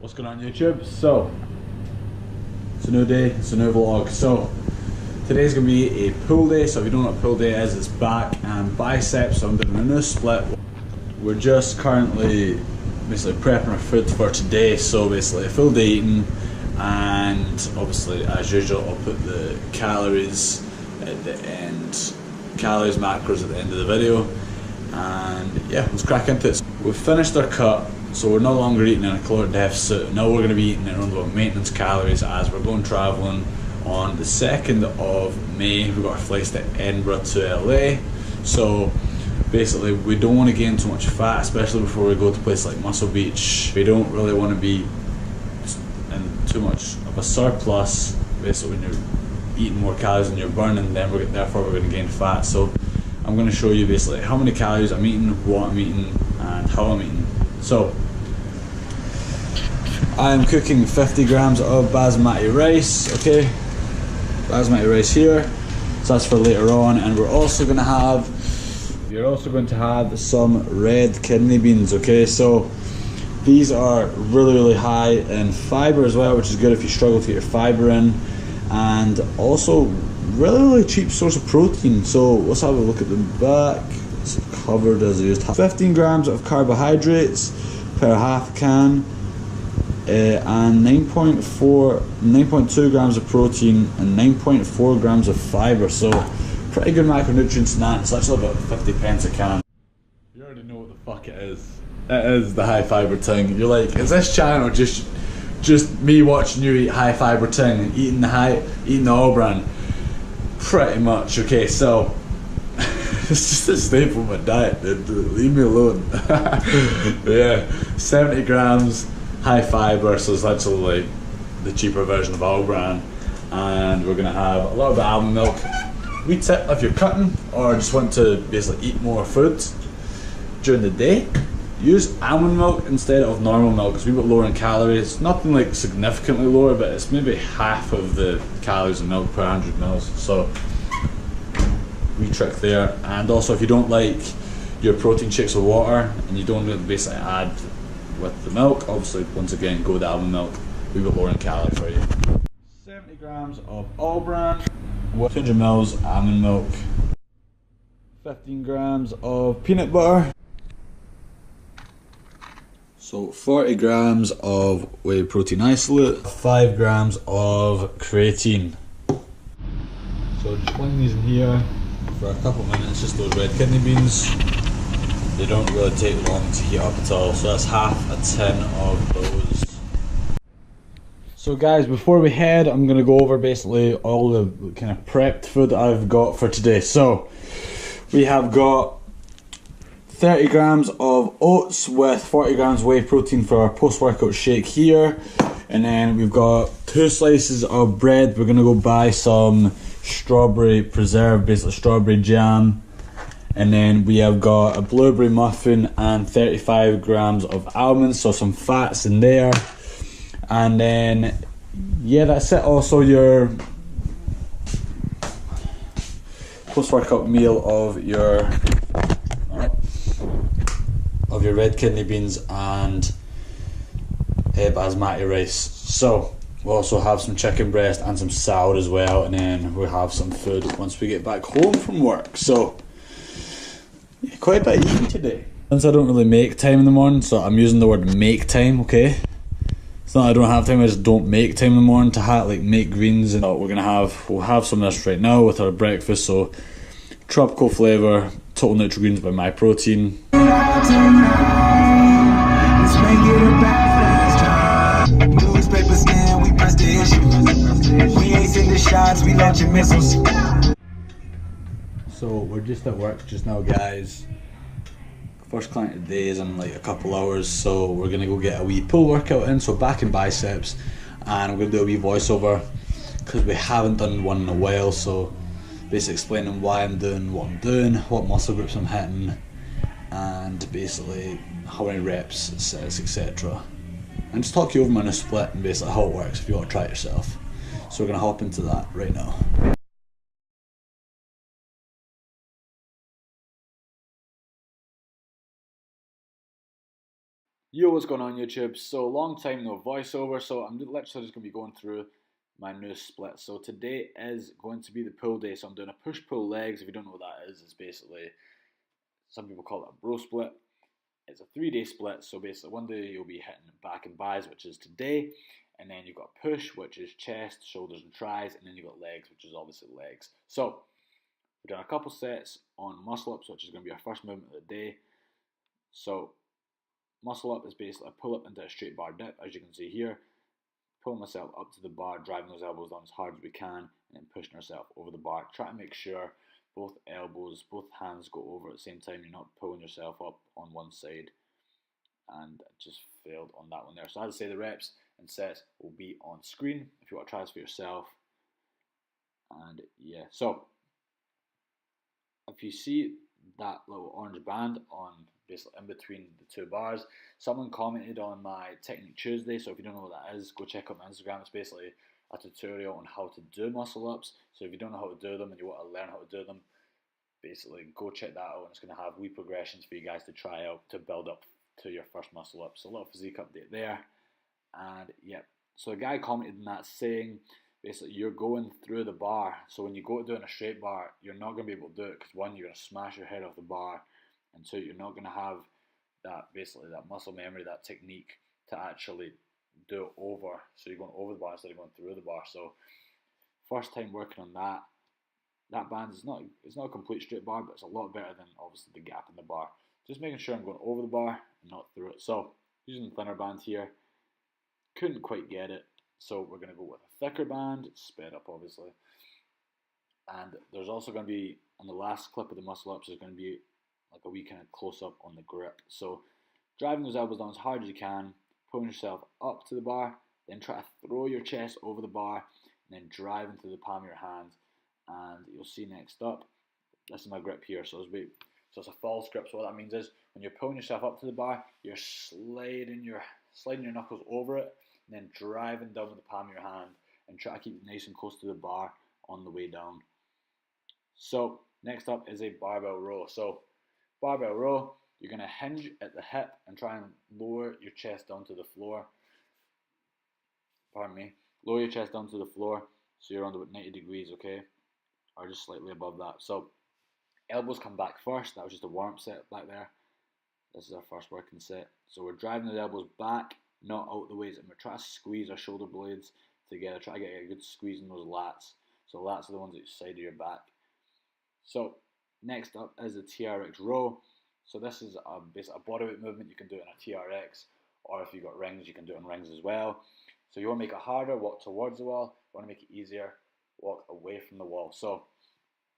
What's going on YouTube? So, it's a new day, it's a new vlog. So, today's going to be a pull day. So if you don't know what pull day is, it's back and biceps. So I'm doing a new split. We're just currently basically prepping our food for today. So basically a full day eating, and obviously as usual I'll put the calories at the end, calories, macros at the end of the video. And yeah, let's crack into it. We've finished our cut. So we're no longer eating in a caloric deficit. Now we're going to be eating around about maintenance calories as we're going travelling on the 2nd of May. We've got our flights to Edinburgh to LA. So basically we don't want to gain too much fat, especially before we go to places like Muscle Beach. We don't really want to be in too much of a surplus. Basically when you're eating more calories than you're burning, then therefore we're going to gain fat. So I'm going to show you basically how many calories I'm eating, what I'm eating and how I'm eating. So I am cooking 50 grams of basmati rice, okay? Basmati rice here. So that's for later on, and you're also going to have some red kidney beans, okay? So these are really high in fiber as well, which is good if you struggle to get your fiber in, and also really cheap source of protein. So let's have a look at the back. It's covered as it is. 15 grams of carbohydrates per half can, and 9.2 grams of protein and 9.4 grams of fiber. So pretty good macronutrients in that. It's actually about 50 pence a can. You already know what the fuck it is. It is the high fiber thing. You're like, is this channel just me watching you eat high fiber thing and eating the all brand? Pretty much. Okay, so it's just a staple of my diet, dude. Leave me alone. Yeah, 70 grams high fiber, so it's actually like the cheaper version of all brand. And we're gonna have a little bit of almond milk. We tip if you're cutting or just want to basically eat more food during the day, use almond milk instead of normal milk. It's a wee bit lower in calories. Nothing like significantly lower, but it's maybe half of the calories of milk per 100 mils. So wee trick there. And also if you don't like your protein shakes with water and you don't really basically add with the milk, obviously once again go with the almond milk, a wee bit lower in calorie for you. 70 grams of all brand, 200 mils almond milk, 15 grams of peanut butter, so 40 grams of whey protein isolate, 5 grams of creatine. So just fling these in here for a couple minutes, just those red kidney beans. They don't really take long to heat up at all, so that's half a tin of those. So guys, before we head, I'm going to go over basically all the kind of prepped food that I've got for today. So we have got 30 grams of oats with 40 grams whey protein for our post-workout shake here. And then we've got 2 slices of bread. We're going to go buy some strawberry preserve, basically strawberry jam. And then we have got a blueberry muffin and 35 grams of almonds, so some fats in there. And then yeah, that's it. Also your post-workout meal of your red kidney beans and basmati rice. So we'll also have some chicken breast and some salad as well, and then we'll have some food once we get back home from work. So yeah, quite a bit of eating today. Since I don't really make time in the morning, so I'm using the word make time, okay? It's not that I don't have time, I just don't make time in the morning to like make greens. And we'll have some of this right now with our breakfast. So tropical flavour, total Nutri-Greens by My Protein. So we're just at work just now, guys. First client of the day is in like a couple hours, so we're gonna go get a wee pull workout in, so back and biceps, and I'm gonna do a wee voiceover because we haven't done one in a while. So basically explaining why I'm doing what I'm doing, what muscle groups I'm hitting, and basically how many reps, sets, etc. And just talk you over my new split and basically how it works if you want to try it yourself. So we're gonna hop into that right now. Yo, what's going on YouTube? So long time no voiceover, so I'm literally just going to be going through my new split. So today is going to be the pull day, so I'm doing a push-pull legs. If you don't know what that is, it's basically, some people call it a bro split. It's a 3-day split, so basically one day you'll be hitting back and buys, which is today, and then you've got push, which is chest, shoulders and tries, and then you've got legs, which is obviously legs. So we've done a couple sets on muscle ups, which is going to be our first movement of the day. So muscle up is basically a pull up into a straight bar dip, as you can see here. Pulling myself up to the bar, driving those elbows down as hard as we can, and then pushing ourselves over the bar. Try to make sure both elbows, both hands go over at the same time. You're not pulling yourself up on one side. And I just failed on that one there. So as I say, the reps and sets will be on screen if you want to try this for yourself. And yeah, so if you see that little orange band on basically in between the two bars, someone commented on my Technique Tuesday, so if you don't know what that is, go check out my Instagram. It's basically a tutorial on how to do muscle ups. So if you don't know how to do them and you want to learn how to do them, basically go check that out, and it's going to have wee progressions for you guys to try out to build up to your first muscle up. So a little physique update there. And yeah, so a guy commented in that saying basically you're going through the bar, so when you go to doing a straight bar, you're not going to be able to do it because one, you're going to smash your head off the bar, and two, you're not going to have that basically that muscle memory, that technique to actually do it over. So you're going over the bar instead of going through the bar. So first time working on that. That band is not, it's not a complete straight bar, but it's a lot better than obviously the gap in the bar. Just making sure I'm going over the bar and not through it. So using the thinner band here, couldn't quite get it. So we're going to go with a thicker band, sped up obviously. And there's also going to be, on the last clip of the muscle ups, there's going to be like a wee kind of close up on the grip. So driving those elbows down as hard as you can, pulling yourself up to the bar, then try to throw your chest over the bar, and then drive into the palm of your hand. And you'll see next up, this is my grip here, so it's a false grip. So what that means is when you're pulling yourself up to the bar, you're sliding your knuckles over it, and then driving down with the palm of your hand, and try to keep it nice and close to the bar on the way down. So next up is a barbell row. So barbell row, you're going to hinge at the hip and try and lower your chest down to the floor. Pardon me. Lower your chest down to the floor so you're around about 90 degrees, okay? Or just slightly above that. So elbows come back first. That was just a warm-up set back there. This is our first working set. So we're driving the elbows back, not out the ways, and we're trying to squeeze our shoulder blades together. Try to get a good squeeze in those lats. So lats are the ones at the side of your back. So next up is the TRX row. So this is a bodyweight movement. You can do it in a TRX, or if you've got rings, you can do it in rings as well. So you want to make it harder, walk towards the wall. You want to make it easier, walk away from the wall. So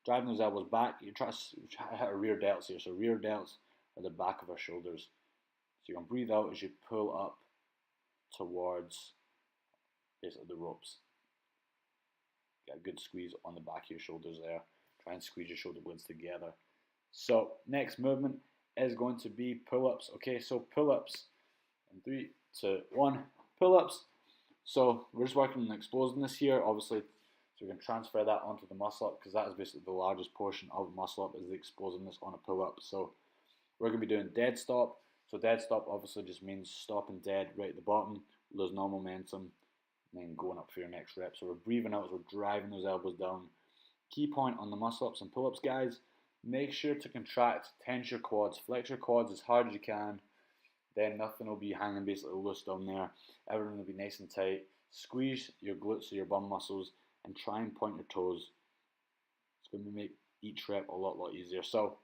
driving those elbows back, you try to hit our rear delts here. So rear delts are the back of our shoulders. So you're going to breathe out as you pull up towards basically the ropes. Get a good squeeze on the back of your shoulders there. Try and squeeze your shoulder blades together. So next movement is going to be pull-ups. Okay, so pull-ups in 3, 2, 1. Pull-ups. So we're just working on explosiveness here, obviously. So we can transfer that onto the muscle up because that is basically the largest portion of muscle up is the explosiveness on a pull-up. So we're going to be doing dead stop. So dead stop obviously just means stopping dead right at the bottom, lose no momentum, and then going up for your next rep. So we're breathing out as we're driving those elbows down. Key point on the muscle ups and pull-ups, guys, make sure to contract, tense your quads, flex your quads as hard as you can. Then nothing will be hanging basically loose down there. Everything will be nice and tight. Squeeze your glutes or your bum muscles and try and point your toes. It's going to make each rep a lot easier. So,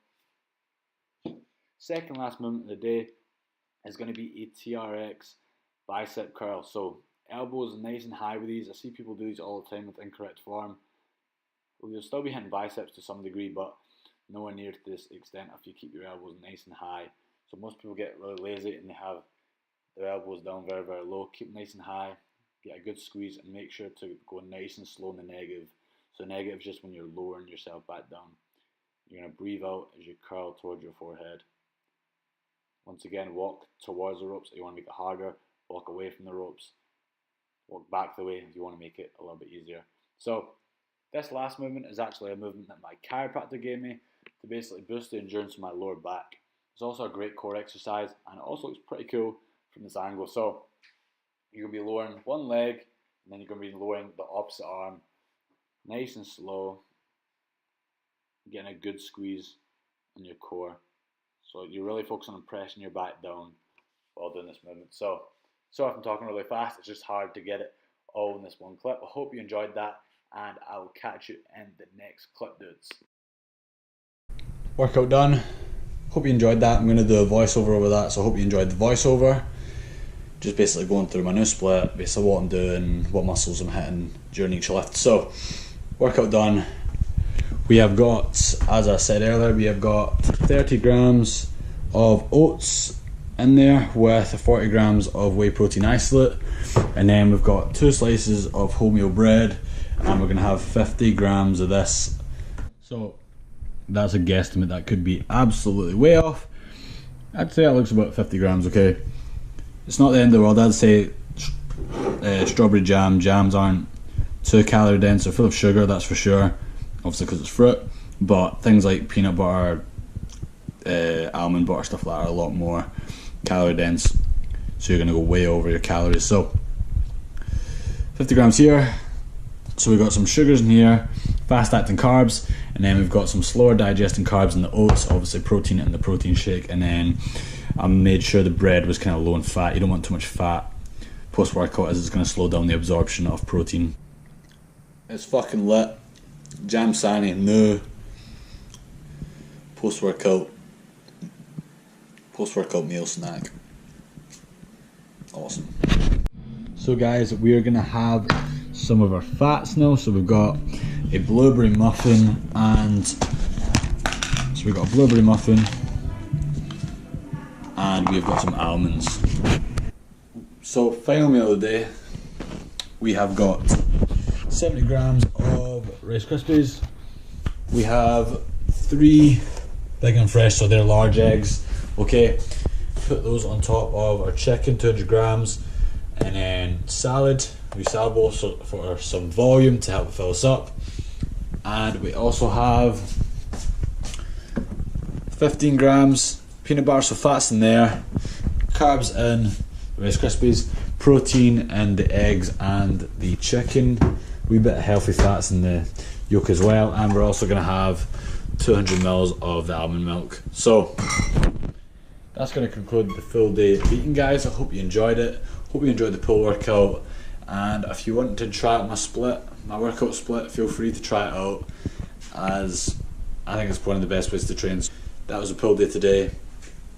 second last movement of the day is going to be a TRX bicep curl. So elbows nice and high with these. I see people do these all the time with incorrect form. Well, you'll still be hitting biceps to some degree, but nowhere near to this extent if you keep your elbows nice and high. So most people get really lazy and they have their elbows down very low. Keep nice and high, get a good squeeze, and make sure to go nice and slow in the negative. So negative is just when you're lowering yourself back down. You're going to breathe out as you curl towards your forehead. Once again, walk towards the ropes if you want to make it harder. Walk away from the ropes. Walk back the way if you want to make it a little bit easier. So this last movement is actually a movement that my chiropractor gave me to basically boost the endurance of my lower back. It's also a great core exercise, and it also looks pretty cool from this angle. So you're going to be lowering one leg, and then you're going to be lowering the opposite arm, nice and slow, getting a good squeeze on your core. So you're really focusing on pressing your back down while doing this movement. So sorry if I'm talking really fast, it's just hard to get it all in this one clip. I hope you enjoyed that, and I will catch you in the next clip, dudes. Workout done. Hope you enjoyed that. I'm going to do a voiceover over that, so I hope you enjoyed the voiceover. Just basically going through my new split, basically what I'm doing, what muscles I'm hitting during each lift. So, workout done. We have got, as I said earlier, we have got 30 grams of oats in there with 40 grams of whey protein isolate, and then we've got 2 slices of wholemeal bread, and we're going to have 50 grams of this. So that's a guesstimate, that could be absolutely way off. I'd say it looks about 50 grams, okay? It's not the end of the world. I'd say strawberry jams aren't too calorie dense. They're full of sugar, that's for sure, obviously because it's fruit, but things like peanut butter, almond butter, stuff like that are a lot more calorie dense, so you're going to go way over your calories. So 50 grams here. So we've got some sugars in here, fast acting carbs, and then we've got some slower digesting carbs in the oats, obviously protein in the protein shake, and then I made sure the bread was kind of low in fat. You don't want too much fat post workout, as it's going to slow down the absorption of protein. It's fucking lit. Jam Sani new post workout meal snack. Awesome. So guys, we are going to have some of our fats now. So we've got a blueberry muffin, and we've got some almonds. So final meal of the day, we have got 70 grams of Rice Krispies. We have 3 big and fresh, so they're large eggs. Okay, put those on top of our chicken, 200 grams, and then salad. We salad bowl for some volume to help fill us up. And we also have 15 grams peanut butter, so fats in there, carbs in Rice Krispies, protein in the eggs and the chicken, a wee bit of healthy fats in the yolk as well, and we're also going to have 200 mils of the almond milk. So that's going to conclude the full day of eating, guys. I hope you enjoyed it. Hope you enjoyed the pull workout, and if you want to try out my workout split, feel free to try it out, as I think it's one of the best ways to train. That was a pull day today.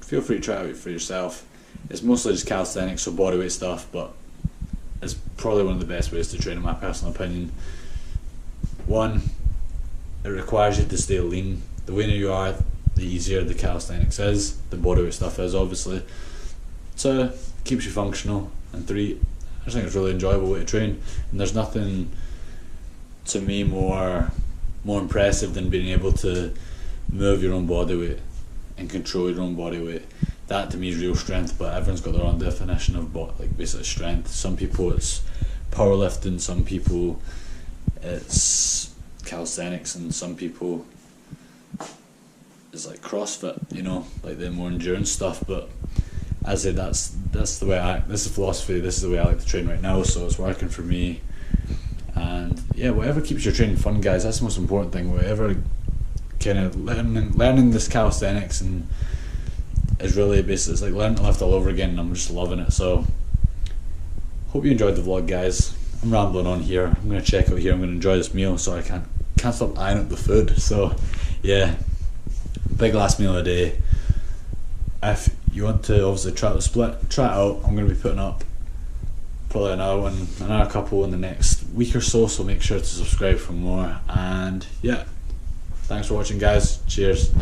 Feel free to try it out for yourself. It's mostly just calisthenics, so bodyweight stuff, but it's probably one of the best ways to train in my personal opinion. One, it requires you to stay lean. The leaner you are, the easier the calisthenics is, the bodyweight stuff is obviously. 2, keeps you functional, and 3, I just think it's a really enjoyable way to train, and there's nothing to me more impressive than being able to move your own body weight and control your own body weight. That to me is real strength, but everyone's got their own definition of basically strength. Some people it's powerlifting, some people it's calisthenics, and some people it's like CrossFit, you know, like the more endurance stuff. But as I say, that's the way this is philosophy, this is the way I like to train right now, so it's working for me. And yeah, whatever keeps your training fun, guys, that's the most important thing. Whatever kind of learning this calisthenics and is really basically, it's like learning to lift all over again, and I'm just loving it. So hope you enjoyed the vlog, guys. I'm rambling on here. I'm going to check out here. I'm going to enjoy this meal, so I can't stop eyeing up the food. So yeah, big last meal of the day. If you want to obviously try out the split, try it out. I'm going to be putting up probably another couple in the next week or so, so make sure to subscribe for more. And yeah, thanks for watching, guys. Cheers.